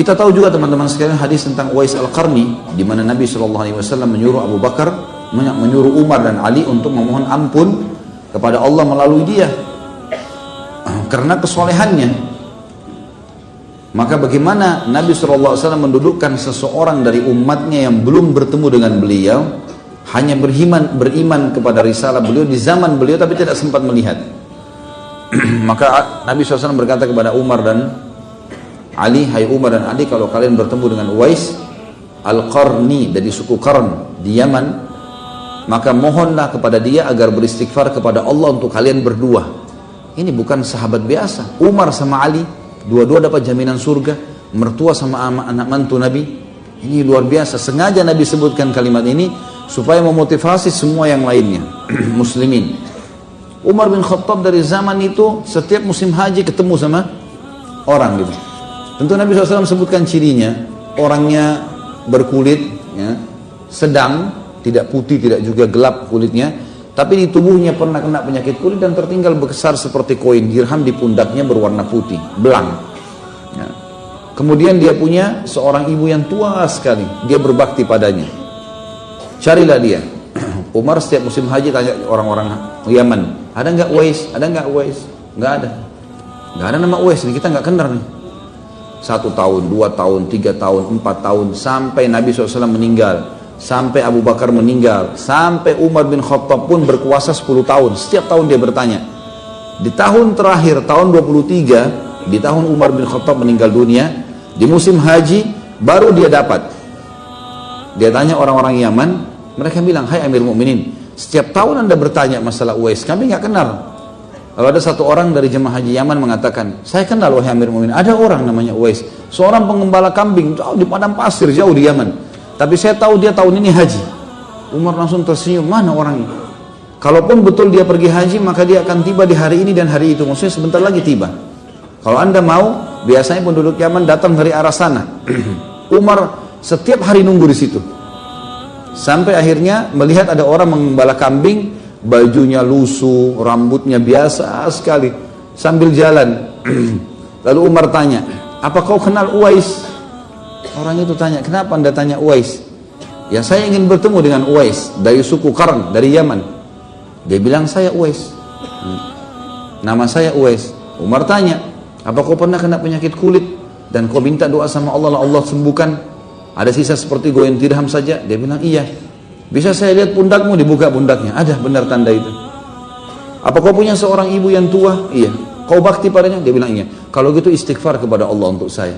Kita tahu juga teman-teman sekalian hadis tentang Uwais Al-Qarni, di mana Nabi SAW menyuruh Abu Bakar, menyuruh Umar dan Ali untuk memohon ampun kepada Allah melalui dia karena kesolehannya. Maka bagaimana Nabi SAW mendudukkan seseorang dari umatnya yang belum bertemu dengan beliau, hanya beriman kepada risalah beliau di zaman beliau tapi tidak sempat melihat. Maka Nabi SAW berkata kepada Umar dan Ali, hai Umar dan Ali, kalau kalian bertemu dengan Uwais Al-Qarni dari suku Qarn di Yaman, maka mohonlah kepada dia agar beristighfar kepada Allah untuk kalian berdua. Ini bukan sahabat biasa. Umar sama Ali dua-dua dapat jaminan surga, mertua sama anak mantu Nabi. Ini luar biasa. Sengaja Nabi sebutkan kalimat ini supaya memotivasi semua yang lainnya, muslimin. Umar bin Khattab dari zaman itu setiap musim haji ketemu sama orang gitu. Tentu Nabi SAW sebutkan cirinya, orangnya berkulit ya, sedang, tidak putih, tidak juga gelap kulitnya, tapi di tubuhnya pernah kena penyakit kulit dan tertinggal besar seperti koin dirham, di pundaknya berwarna putih, belang ya. Kemudian dia punya seorang ibu yang tua sekali, dia berbakti padanya. Carilah dia. Umar setiap musim haji tanya orang-orang Yaman, ada nggak Uwais? Ada nggak Uwais? Nggak ada. Nggak ada nama Uwais, kita nggak kenal nih. 1 tahun, 2 tahun, 3 tahun, 4 tahun, sampai Nabi SAW meninggal, sampai Abu Bakar meninggal, sampai Umar bin Khattab pun berkuasa 10 tahun. Setiap tahun dia bertanya. Di tahun terakhir, tahun 23, di tahun Umar bin Khattab meninggal dunia, di musim haji, baru dia dapat. Dia tanya orang-orang Yaman, mereka bilang, hai Amir Mu'minin, setiap tahun Anda bertanya masalah Uwais, kami nggak kenal. Lalu ada satu orang dari jemaah haji Yaman mengatakan, saya kenal wahai Amir Mu'minin, ada orang namanya Uwais, seorang pengembala kambing jauh di padang pasir, jauh di Yaman. Tapi saya tahu dia tahun ini haji. Umar langsung tersenyum, mana orang ini? Kalaupun betul dia pergi haji, maka dia akan tiba di hari ini dan hari itu. Maksudnya sebentar lagi tiba. Kalau Anda mau, biasanya penduduk Yaman datang dari arah sana. Umar setiap hari nunggu di situ. Sampai akhirnya melihat ada orang mengembala kambing, bajunya lusuh, rambutnya biasa sekali, sambil jalan. Lalu Umar tanya, apa kau kenal Uwais? Orang itu tanya, kenapa Anda tanya Uwais? Ya saya ingin bertemu dengan Uwais dari suku Qarn, dari Yaman. Dia bilang, saya Uwais, nama saya Uwais. Umar tanya, apa kau pernah kena penyakit kulit dan kau minta doa sama Allah, Allah sembuhkan, ada sisa seperti goyang dirham saja? Dia bilang, iya. Bisa saya lihat pundakmu? Dibuka pundaknya, ada benar tanda itu. Apa kau punya seorang ibu yang tua? Iya. Kau bakti padanya? Dia bilang, iya. Kalau gitu istighfar kepada Allah untuk saya.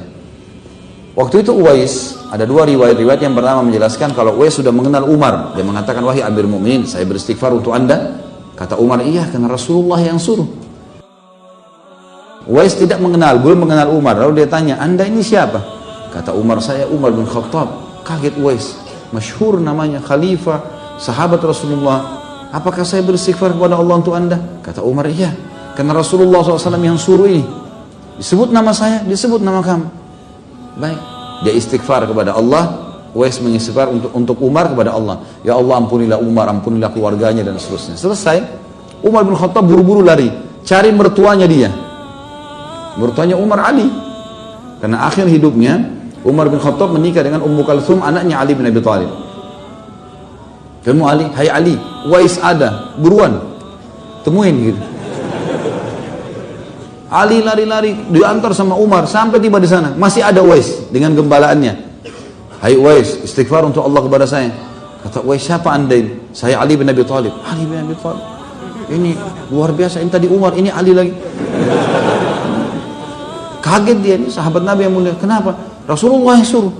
Waktu itu Uwais, ada 2 riwayat yang pertama menjelaskan kalau Uwais sudah mengenal Umar. Dia mengatakan, wahai Amir Mu'minin, saya beristighfar untuk Anda. Kata Umar, iya, karena Rasulullah yang suruh. Uwais tidak mengenal, belum mengenal Umar. Lalu dia tanya, Anda ini siapa? Kata Umar, saya Umar bin Khattab. Kaget Uwais, masyhur namanya, khalifah, sahabat Rasulullah. Apakah saya beristighfar kepada Allah untuk Anda? Kata Umar, iya, karena Rasulullah SAW yang suruh ini. Disebut nama saya, disebut nama kamu. Baik, dia istighfar kepada Allah. Uwais mengistighfar untuk Umar kepada Allah. Ya Allah, ampunilah Umar, ampunilah keluarganya dan seterusnya. Selesai, Umar bin Khattab buru-buru lari, cari mertuanya dia. Mertuanya Umar, Ali. Karena akhir hidupnya Umar bin Khattab menikah dengan Ummu Kalthum, anaknya Ali bin Abi Thalib. Kamu Ali, hai Ali, Uwais ada, buruan, temuin gitu. Ali lari-lari, diantar sama Umar, sampai tiba di sana, masih ada Uwais dengan gembalaannya. Hai Uwais, istighfar untuk Allah kepada saya. Kata Uwais, siapa anda ini? Saya Ali bin Abi Thalib. Ali bin Abi Thalib, ini luar biasa, ini tadi Umar, ini Ali lagi. Kaget dia, ini sahabat Nabi yang mulia. Kenapa? Rasulullah yang suruh.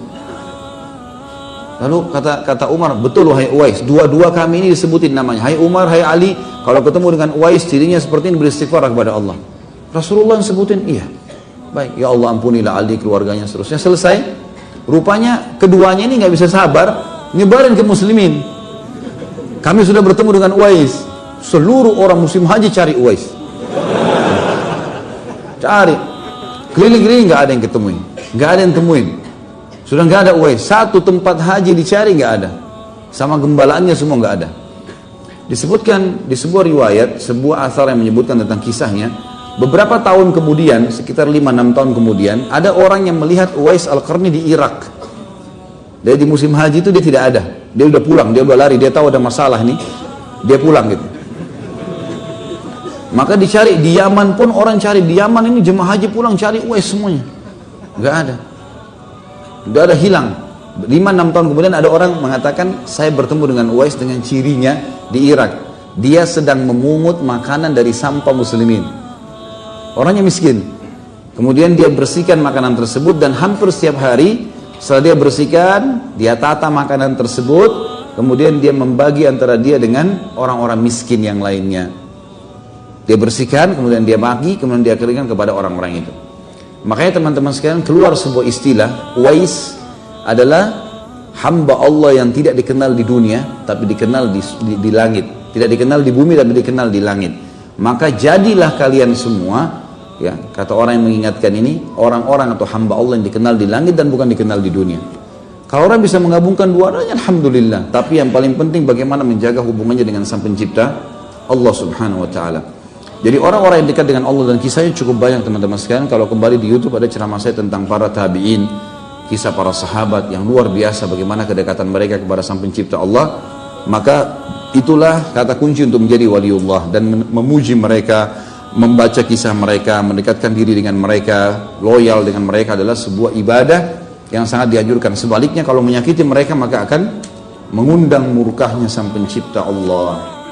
Lalu kata Umar, betul wahai Uwais, dua-dua kami ini disebutin namanya. Hai Umar, hai Ali, kalau ketemu dengan Uwais cirinya seperti ini, beristighfar kepada Allah. Rasulullah yang sebutin, iya. Baik, ya Allah ampunilah Ali, keluarganya, seterusnya. Selesai. Rupanya keduanya ini nggak bisa sabar, nyebarin ke muslimin. Kami sudah bertemu dengan Uwais. Seluruh orang musim haji cari Uwais. Cari. Keliling-keliling nggak ada yang ketemuin. Nggak ada yang temuin. Sudah nggak ada Uwais. Satu tempat haji dicari nggak ada. Sama gembalaannya semua nggak ada. Disebutkan di sebuah riwayat, sebuah athar yang menyebutkan tentang kisahnya, Beberapa tahun kemudian, sekitar 5-6 tahun kemudian, ada orang yang melihat Uwais Al-Qarni di Irak. Dia di musim haji itu dia tidak ada. Dia udah pulang, dia udah lari, dia tahu ada masalah nih. Dia pulang gitu. Maka dicari di Yaman pun, orang cari di Yaman ini jemaah haji pulang cari Uwais semuanya. Enggak ada. Udah ada, hilang. 5-6 tahun kemudian ada orang mengatakan, saya bertemu dengan Uwais dengan cirinya di Irak. Dia sedang memungut makanan dari sampah muslimin. Orangnya miskin. Kemudian dia bersihkan makanan tersebut dan hampir setiap hari setelah dia bersihkan, dia tata makanan tersebut, kemudian dia membagi antara dia dengan orang-orang miskin yang lainnya. Dia bersihkan, kemudian dia bagi, kemudian dia keringkan kepada orang-orang itu. Makanya teman-teman sekalian, keluar sebuah istilah, Uwais adalah hamba Allah yang tidak dikenal di dunia, tapi dikenal di langit. Tidak dikenal di bumi, tapi dikenal di langit. Maka jadilah kalian semua, ya, kata orang yang mengingatkan ini, orang-orang atau hamba Allah yang dikenal di langit dan bukan dikenal di dunia. Kalau orang bisa menggabungkan dua-duanya, alhamdulillah. Tapi yang paling penting bagaimana menjaga hubungannya dengan Sang Pencipta, Allah Subhanahu wa taala. Jadi orang-orang yang dekat dengan Allah, dan kisahnya cukup banyak teman-teman sekalian. Kalau kembali di YouTube ada ceramah saya tentang para tabi'in, kisah para sahabat yang luar biasa bagaimana kedekatan mereka kepada Sang Pencipta Allah. Maka itulah kata kunci untuk menjadi waliullah, dan memuji mereka, membaca kisah mereka, mendekatkan diri dengan mereka, loyal dengan mereka adalah sebuah ibadah yang sangat dianjurkan. Sebaliknya kalau menyakiti mereka maka akan mengundang murkahnya Sang Pencipta Allah.